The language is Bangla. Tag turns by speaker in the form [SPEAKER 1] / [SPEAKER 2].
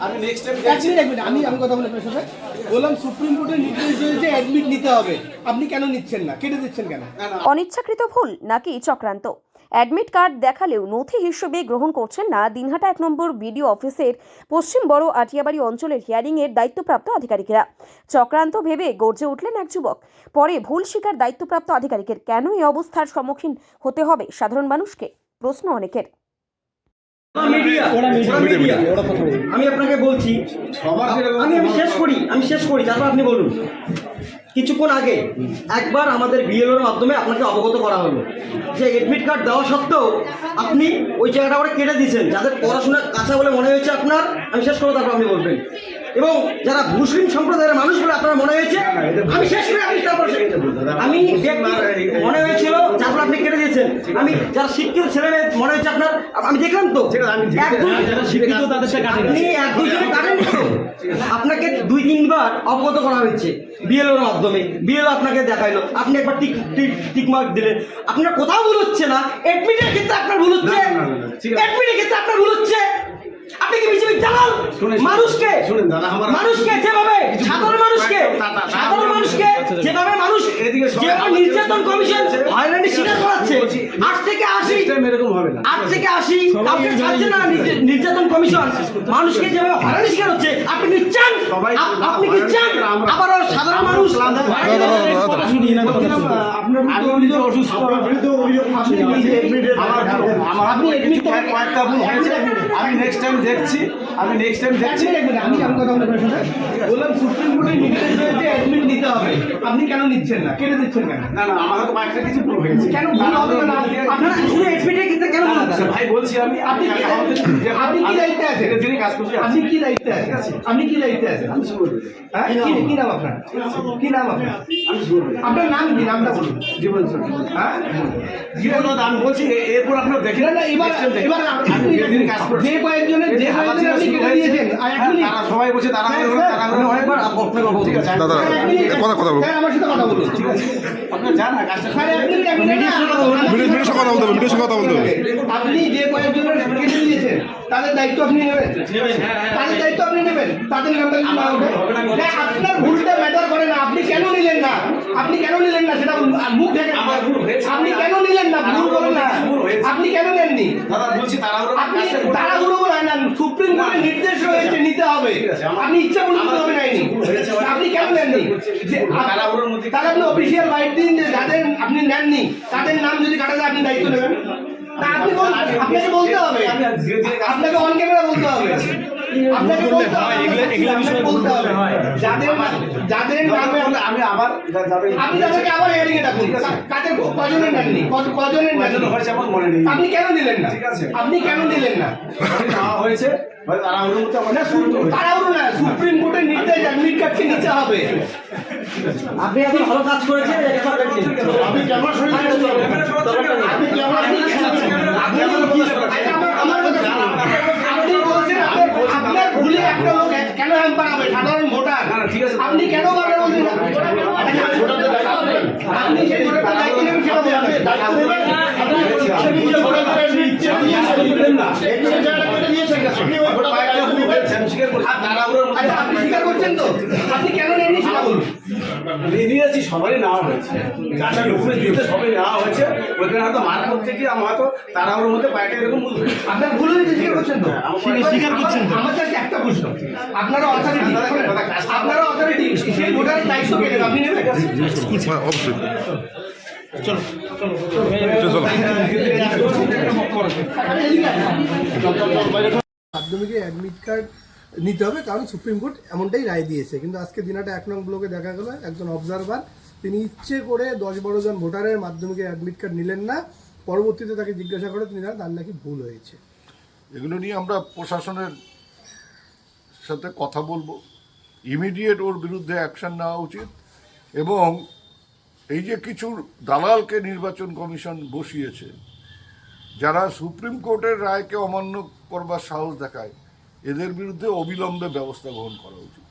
[SPEAKER 1] আমি নেক্সট টাইম
[SPEAKER 2] আমি কথা বলে আপনার সাথে বললাম সুপ্রিম কোর্টের নির্দেশ দিয়েছে অ্যাডমিট নিতে হবে, আপনি কেন নিচ্ছেন না, কেটে দিচ্ছেন কেন?
[SPEAKER 3] অনিচ্ছাকৃত ভুল নাকি চক্রান্ত? অ্যাডমিট কার্ড দেখালেও নথি হিসেবে গ্রহণ করছেন না দিনহাটা 1 নম্বর বিডিও অফিসের পশ্চিম বড় আটিয়াবাড়ি অঞ্চলের হিয়ারিংয়ের দায়িত্বপ্রাপ্ত আধিকারিকেরা। চক্রান্ত ভেবে গর্জে উঠলেন এক যুবক। পরে ভুল স্বীকার দায়িত্বপ্রাপ্ত আধিকারিকের। কেন এই অবস্থার সম্মুখীন হতে হবে সাধারণ মানুষকে? প্রশ্ন অনেকের।
[SPEAKER 4] আমি আপনাকে বলছি, আমি শেষ করি তারপর আপনি বলুন। কিছুক্ষণ আগে একবার আমাদের বিএলওর মাধ্যমে আপনাকে অবগত করা হলো যে এডমিট কার্ড দেওয়া সত্ত্বেও আপনি ওই জায়গাটা করে কেটে দিয়েছেন। যাদের পড়াশোনা কাঁচা বলে মনে হয়েছে আপনার, আমি শেষ করবো তারপর আপনি বলবেন। এবং যারা মুসলিম সম্প্রদায়ের মানুষ বলে আপনার মনে হয়েছে, আমি শেষ করে আপনি তারপর আমি মনে হয়েছিল তারপর আপনি কেটে দিয়েছেন। আমি যারা শিক্ষিত ছেলে মেয়ে মনে হয়েছে আপনার, আমি দেখলাম তো আপনি এক দুইজনে কাটেন তো, আপনাকে 2-3 বার অবগত করা হয়েছে বিএলওর মাধ্যমে। বিএলও আপনাকে দেখাইলো, আপনি একবার টিক মার্ক দিলেন। আপনার কোথাও ভুল হচ্ছে না, এডমিটের ক্ষেত্রে আপনার ভুল হচ্ছে, এডমিটের ক্ষেত্রে আপনার ভুল হচ্ছে। আপনি কি বিজেপি দালাল? মানুষকে যেভাবে সাধারণ মানুষকে যেভাবে মানুষ যেভাবে নির্যাতন কমিশন হয়রানি শিকার করাচ্ছে, 8 থেকে 80
[SPEAKER 1] এরকম হবে না,
[SPEAKER 4] 8 থেকে 80 কাউকে ছাড়ছে না নির্যাতন কমিশন। মানুষকে যেভাবে হয়রানি শিকার হচ্ছে, আপনি কি চান? আপনি কি চান আবারও সাধারণ মানুষ?
[SPEAKER 1] আমি নেক্সট টাইম দেখছি।
[SPEAKER 2] আমি কথা বলে আপনার সাথে বললাম সুপ্রিম কোর্টের নির্দেশ দিয়েছে অ্যাডমিট নিতে হবে, আপনি কেন নিচ্ছেন না, কেটে দিচ্ছেন কেন?
[SPEAKER 1] না আমার তো একটা কিছু ভুল হয়েছে।
[SPEAKER 2] কেন ভুল হবে না?
[SPEAKER 4] আপনারা শুধু এডমিটের ক্ষেত্রে কেন ভুল হচ্ছে?
[SPEAKER 1] ভাই বলছি আপনি
[SPEAKER 2] কি দায়িত্বে আছেন?
[SPEAKER 1] যিনি কাজ করছেন
[SPEAKER 2] আপনি কি দায়িত্বে আছেন? আপনি কি দায়িত্বে আছেন? হ্যাঁ, কি নাম আপনার? কি নাম আপনার? আপনার নাম কি? নামটা বলুন।
[SPEAKER 1] জীবন
[SPEAKER 2] হ্যাঁ,
[SPEAKER 1] আমি বলছি এরপর আপনার দেখেন
[SPEAKER 2] না এবার যে কয়েকজনের আপনি কেটে দিয়েছেন
[SPEAKER 1] তারা সবাই বলছে তারা অনেকবার ঠিক আছে
[SPEAKER 5] দাদা কথা বলুন,
[SPEAKER 2] আমার সাথে কথা বলুন।
[SPEAKER 1] ঠিক আছে আপনার জান না কাজটা
[SPEAKER 5] মিডিয়ার সঙ্গে কথা বলতে হবে।
[SPEAKER 2] আপনি যে কয়েকজনের কেটে দিয়েছেন তাদের দায়িত্ব আপনি নেবেন, তাদের দায়িত্ব আপনি নেবেন, তাদের নামটা যদি না ওঠে, আপনার ভুলটা ম্যাটার করে না। আপনি কেন নিলেন না, সেটা মুখ থেকে আপনি কেন নিলেন না, ভুল বলেন না, আপনি কেন নেননি?
[SPEAKER 1] দাদা বলছি
[SPEAKER 2] তাড়াহুড়ো করে না, সুপ্রিম কোর্টের নির্দেশ রয়েছে নিতে হবে, আপনি ইচ্ছা করে নিতে হবে নাইনি, আপনি কেন নেননি? তাহলে আপনি অফিসিয়াল বাইট দিন যে যাদের আপনি নেননি তাদের নাম যদি কাটা যায় আপনি দায়িত্ব নেবেন। আপনাকে বলতে হবে, আপনাকে অন ক্যামেরা বলতে হবে, আপনাকে বলতে হবে যাদের নামে
[SPEAKER 1] আমি আবার
[SPEAKER 2] আপনি তাদেরকে আবার হিয়ারিং এ ডাকুন। কাদের কজনের নেননি, কজনের নেননি
[SPEAKER 1] হয়েছে আমার মনে নেই।
[SPEAKER 2] আপনি কেন নিলেন না?
[SPEAKER 1] ঠিক আছে,
[SPEAKER 2] আপনি কেন নিলেন না?
[SPEAKER 1] হয়েছে
[SPEAKER 2] তাড়াহুড়ো না, সুপ্রিম কোর্টের নির্দেশ অ্যাডমিট কার্ডকে নিতে হবে।
[SPEAKER 4] আপনি এত ভালো কাজ করেছেন,
[SPEAKER 2] আপনি কেমন শরীর আপনি বলছেন আপনার ভুলে একটা লোক কেন হ্যাম্পার হবে সাধারণ ভোটার? আপনি কেন বারবার বলছেন আপনি সেই ভোটারটা দায়িত্ব নেবেন? আপনি স্বীকার করছেন তো? আপনি কেন নেননি সেটা বলুন।
[SPEAKER 1] নিয়েছি, সবারই নেওয়া হয়েছে, যারা ডকুমেন্ট দিতে সবাই নেওয়া হয়েছে। ওইখানে হয়তো মার করতে গিয়ে আমার হয়তো তাড়াহুড়োর মধ্যে পায়টা এরকম ভুল হয়েছে।
[SPEAKER 2] আপনার ভুল হয়েছে, স্বীকার করছেন তো? স্বীকার করছেন তো? আমার কাছে একটা প্রশ্ন, আপনারা অথরিটি সেই ভোটারের দায়িত্ব পেলেন, আপনি নেবেন?
[SPEAKER 5] অবশ্যই
[SPEAKER 2] মাধ্যমিকে অ্যাডমিট কার্ড নিতে হবে, কারণ সুপ্রিম কোর্ট এমনটাই রায় দিয়েছে। কিন্তু আজকে দিনাটা 1 নং ব্লকে দেখা গেল একজন অবজারভার, তিনি ইচ্ছে করে 10-12 জন ভোটারের মাধ্যমিকে অ্যাডমিট কার্ড নিলেন না। পরবর্তীতে তাকে জিজ্ঞাসা করে তিনি তার নাকি ভুল হয়েছে।
[SPEAKER 5] এগুলো নিয়ে আমরা প্রশাসনের সাথে কথা বলবো, ইমিডিয়েট ওর বিরুদ্ধে অ্যাকশন নেওয়া উচিত। এবং এই যে কিছু দালালকে নির্বাচন কমিশন বসিয়েছে, যারা সুপ্রিম কোর্টের রায়কে অমান্য করবার সাহস দেখায়, এদের বিরুদ্ধে অবিলম্বে ব্যবস্থা গ্রহণ করা উচিত।